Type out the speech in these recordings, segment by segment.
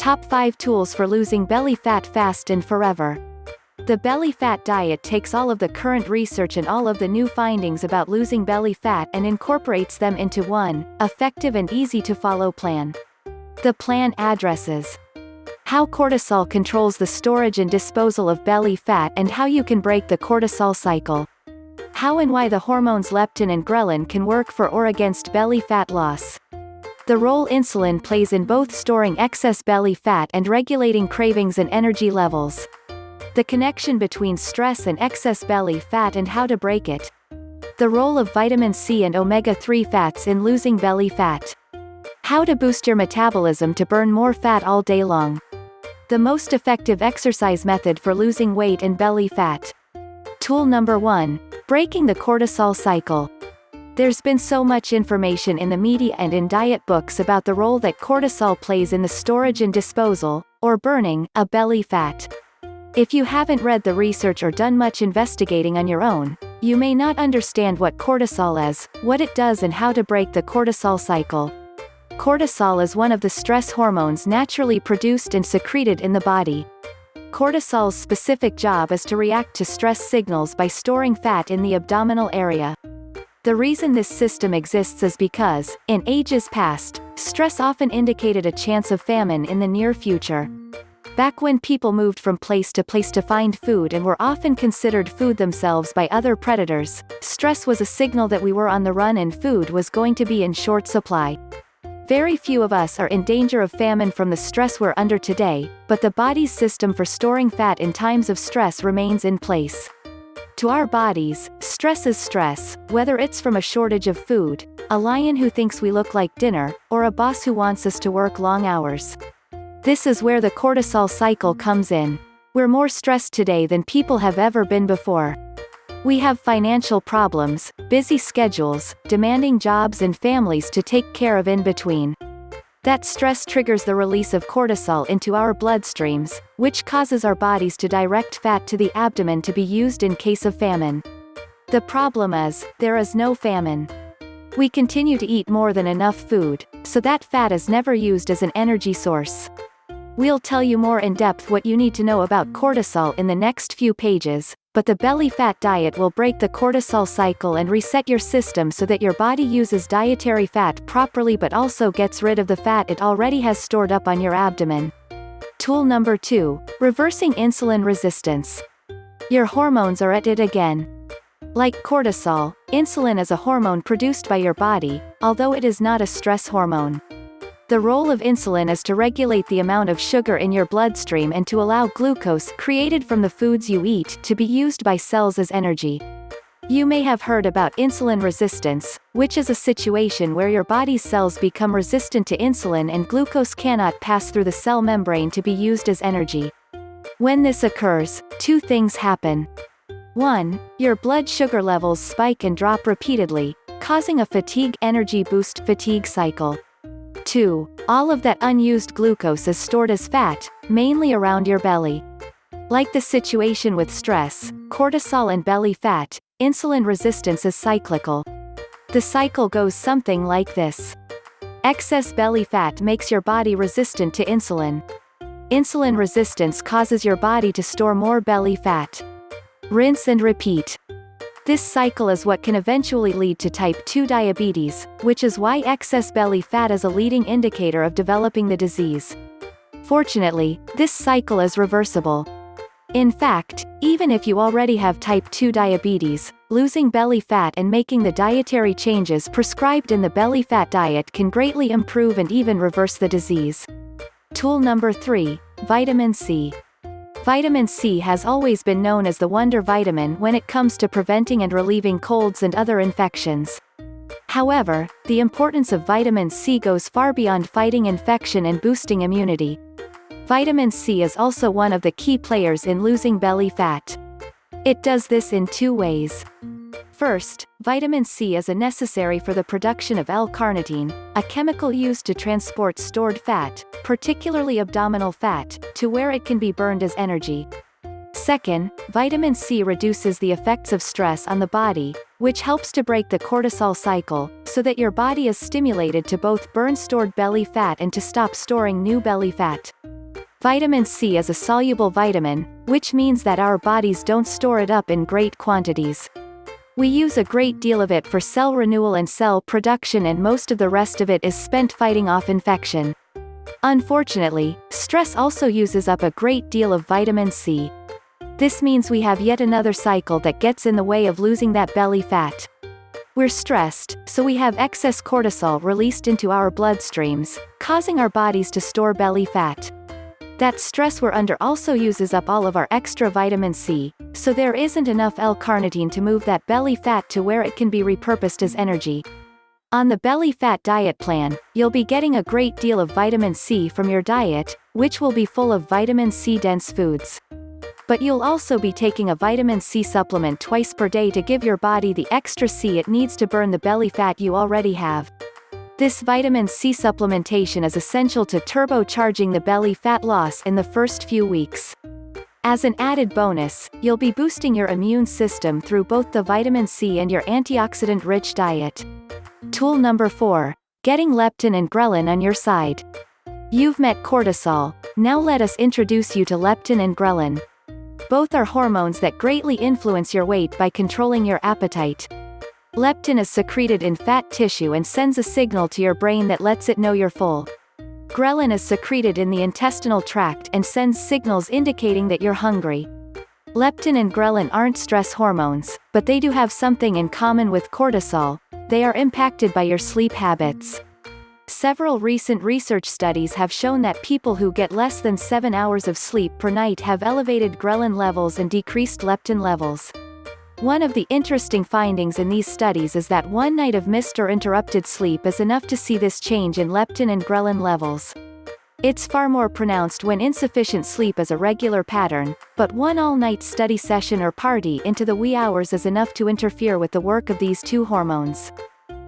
Top 5 Tools for Losing Belly Fat Fast and Forever. The belly fat diet takes all of the current research and all of the new findings about losing belly fat and incorporates them into one effective and easy-to-follow plan. The plan addresses how cortisol controls the storage and disposal of belly fat and how you can break the cortisol cycle. How and why the hormones leptin and ghrelin can work for or against belly fat loss. The role insulin plays in both storing excess belly fat and regulating cravings and energy levels. The connection between stress and excess belly fat and how to break it. The role of vitamin C and omega-3 fats in losing belly fat. How to boost your metabolism to burn more fat all day long. The most effective exercise method for losing weight and belly fat. Tool number 1. Breaking the cortisol cycle. There's been so much information in the media and in diet books about the role that cortisol plays in the storage and disposal, or burning, of belly fat. If you haven't read the research or done much investigating on your own, you may not understand what cortisol is, what it does and how to break the cortisol cycle. Cortisol is one of the stress hormones naturally produced and secreted in the body. Cortisol's specific job is to react to stress signals by storing fat in the abdominal area. The reason this system exists is because, in ages past, stress often indicated a chance of famine in the near future. Back when people moved from place to find food and were often considered food themselves by other predators, stress was a signal that we were on the run and food was going to be in short supply. Very few of us are in danger of famine from the stress we're under today, but the body's system for storing fat in times of stress remains in place. To our bodies, stress is stress, whether it's from a shortage of food, a lion who thinks we look like dinner, or a boss who wants us to work long hours. This is where the cortisol cycle comes in. We're more stressed today than people have ever been before. We have financial problems, busy schedules, demanding jobs and families to take care of in between. That stress triggers the release of cortisol into our bloodstreams, which causes our bodies to direct fat to the abdomen to be used in case of famine. The problem is, there is no famine. We continue to eat more than enough food, so that fat is never used as an energy source. We'll tell you more in depth what you need to know about cortisol in the next few pages, but the belly fat diet will break the cortisol cycle and reset your system so that your body uses dietary fat properly but also gets rid of the fat it already has stored up on your abdomen. Tool number 2. Reversing insulin resistance. Your hormones are at it again. Like cortisol, insulin is a hormone produced by your body, although it is not a stress hormone. The role of insulin is to regulate the amount of sugar in your bloodstream and to allow glucose created from the foods you eat to be used by cells as energy. You may have heard about insulin resistance, which is a situation where your body's cells become resistant to insulin and glucose cannot pass through the cell membrane to be used as energy. When this occurs, 2 things happen. 1. Your blood sugar levels spike and drop repeatedly, causing a fatigue energy boost fatigue cycle. 2. All of that unused glucose is stored as fat, mainly around your belly. Like the situation with stress, cortisol and belly fat, insulin resistance is cyclical. The cycle goes something like this. Excess belly fat makes your body resistant to insulin. Insulin resistance causes your body to store more belly fat. Rinse and repeat. This cycle is what can eventually lead to type 2 diabetes, which is why excess belly fat is a leading indicator of developing the disease. Fortunately, this cycle is reversible. In fact, even if you already have type 2 diabetes, losing belly fat and making the dietary changes prescribed in the belly fat diet can greatly improve and even reverse the disease. Tool number 3. Vitamin C. Vitamin C has always been known as the wonder vitamin when it comes to preventing and relieving colds and other infections. However, the importance of vitamin C goes far beyond fighting infection and boosting immunity. Vitamin C is also one of the key players in losing belly fat. It does this in 2 ways. First, vitamin C is necessary for the production of L-carnitine, a chemical used to transport stored fat, particularly abdominal fat, to where it can be burned as energy. Second, vitamin C reduces the effects of stress on the body, which helps to break the cortisol cycle, so that your body is stimulated to both burn stored belly fat and to stop storing new belly fat. Vitamin C is a soluble vitamin, which means that our bodies don't store it up in great quantities. We use a great deal of it for cell renewal and cell production, and most of the rest of it is spent fighting off infection. Unfortunately, stress also uses up a great deal of vitamin C. This means we have yet another cycle that gets in the way of losing that belly fat. We're stressed, so we have excess cortisol released into our bloodstreams, causing our bodies to store belly fat. That stress we're under also uses up all of our extra vitamin C, so there isn't enough L-carnitine to move that belly fat to where it can be repurposed as energy. On the belly fat diet plan, you'll be getting a great deal of vitamin C from your diet, which will be full of vitamin C-dense foods. But you'll also be taking a vitamin C supplement twice per day to give your body the extra C it needs to burn the belly fat you already have. This vitamin C supplementation is essential to turbocharging the belly fat loss in the first few weeks. As an added bonus, you'll be boosting your immune system through both the vitamin C and your antioxidant-rich diet. Tool number 4. Getting leptin and ghrelin on your side. You've met cortisol, now let us introduce you to leptin and ghrelin. Both are hormones that greatly influence your weight by controlling your appetite. Leptin is secreted in fat tissue and sends a signal to your brain that lets it know you're full. Ghrelin is secreted in the intestinal tract and sends signals indicating that you're hungry. Leptin and ghrelin aren't stress hormones, but they do have something in common with cortisol: they are impacted by your sleep habits. Several recent research studies have shown that people who get less than 7 hours of sleep per night have elevated ghrelin levels and decreased leptin levels. One of the interesting findings in these studies is that one night of missed or interrupted sleep is enough to see this change in leptin and ghrelin levels. It's far more pronounced when insufficient sleep is a regular pattern, but one all-night study session or party into the wee hours is enough to interfere with the work of these two hormones.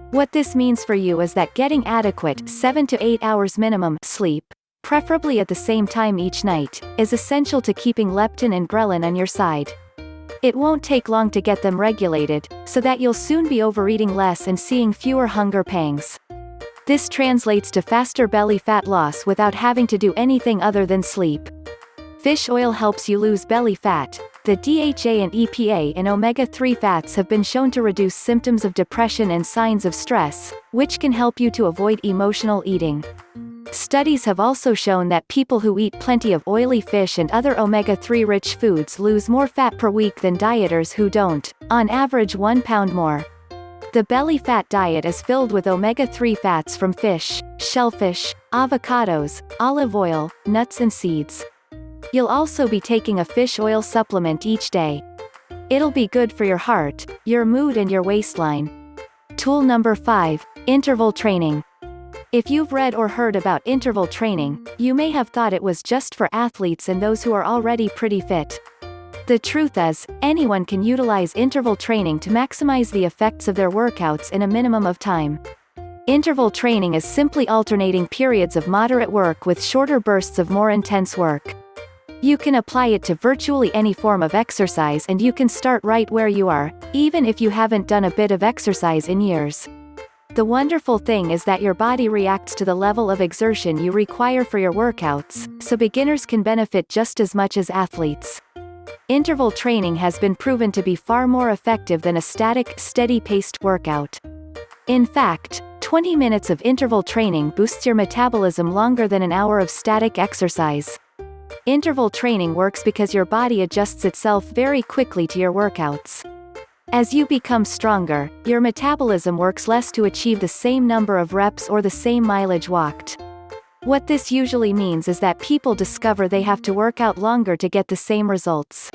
What this means for you is that getting adequate 7 to 8 hours minimum sleep, preferably at the same time each night, is essential to keeping leptin and ghrelin on your side. It won't take long to get them regulated, so that you'll soon be overeating less and seeing fewer hunger pangs. This translates to faster belly fat loss without having to do anything other than sleep. Fish oil helps you lose belly fat. The DHA and EPA in omega-3 fats have been shown to reduce symptoms of depression and signs of stress, which can help you to avoid emotional eating. Studies have also shown that people who eat plenty of oily fish and other omega-3 rich foods lose more fat per week than dieters who don't, on average 1 pound more. The belly fat diet is filled with omega-3 fats from fish, shellfish, avocados, olive oil, nuts and seeds. You'll also be taking a fish oil supplement each day. It'll be good for your heart, your mood and your waistline. Tool number 5. Interval training. If you've read or heard about interval training, you may have thought it was just for athletes and those who are already pretty fit. The truth is, anyone can utilize interval training to maximize the effects of their workouts in a minimum of time. Interval training is simply alternating periods of moderate work with shorter bursts of more intense work. You can apply it to virtually any form of exercise, and you can start right where you are, even if you haven't done a bit of exercise in years. The wonderful thing is that your body reacts to the level of exertion you require for your workouts, so beginners can benefit just as much as athletes. Interval training has been proven to be far more effective than a static, steady-paced workout. In fact, 20 minutes of interval training boosts your metabolism longer than an hour of static exercise. Interval training works because your body adjusts itself very quickly to your workouts. As you become stronger, your metabolism works less to achieve the same number of reps or the same mileage walked. What this usually means is that people discover they have to work out longer to get the same results.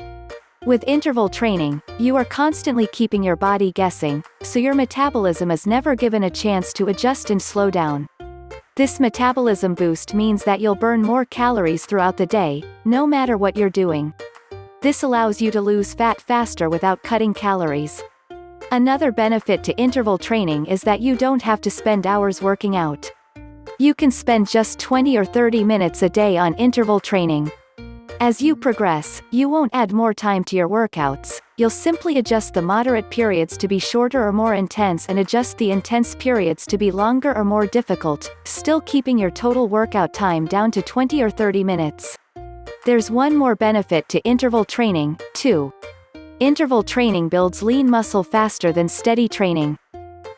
With interval training, you are constantly keeping your body guessing, so your metabolism is never given a chance to adjust and slow down. This metabolism boost means that you'll burn more calories throughout the day, no matter what you're doing. This allows you to lose fat faster without cutting calories. Another benefit to interval training is that you don't have to spend hours working out. You can spend just 20 or 30 minutes a day on interval training. As you progress, you won't add more time to your workouts, you'll simply adjust the moderate periods to be shorter or more intense and adjust the intense periods to be longer or more difficult, still keeping your total workout time down to 20 or 30 minutes. There's one more benefit to interval training, too. Interval training builds lean muscle faster than steady training.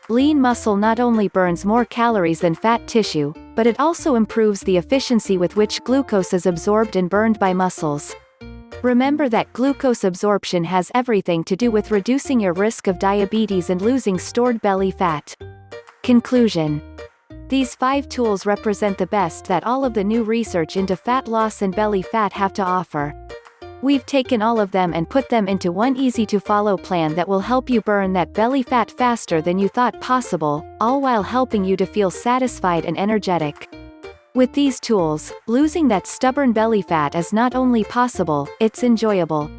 Lean muscle not only burns more calories than fat tissue, but it also improves the efficiency with which glucose is absorbed and burned by muscles. Remember that glucose absorption has everything to do with reducing your risk of diabetes and losing stored belly fat. Conclusion. These 5 tools represent the best that all of the new research into fat loss and belly fat have to offer. We've taken all of them and put them into one easy-to-follow plan that will help you burn that belly fat faster than you thought possible, all while helping you to feel satisfied and energetic. With these tools, losing that stubborn belly fat is not only possible, it's enjoyable.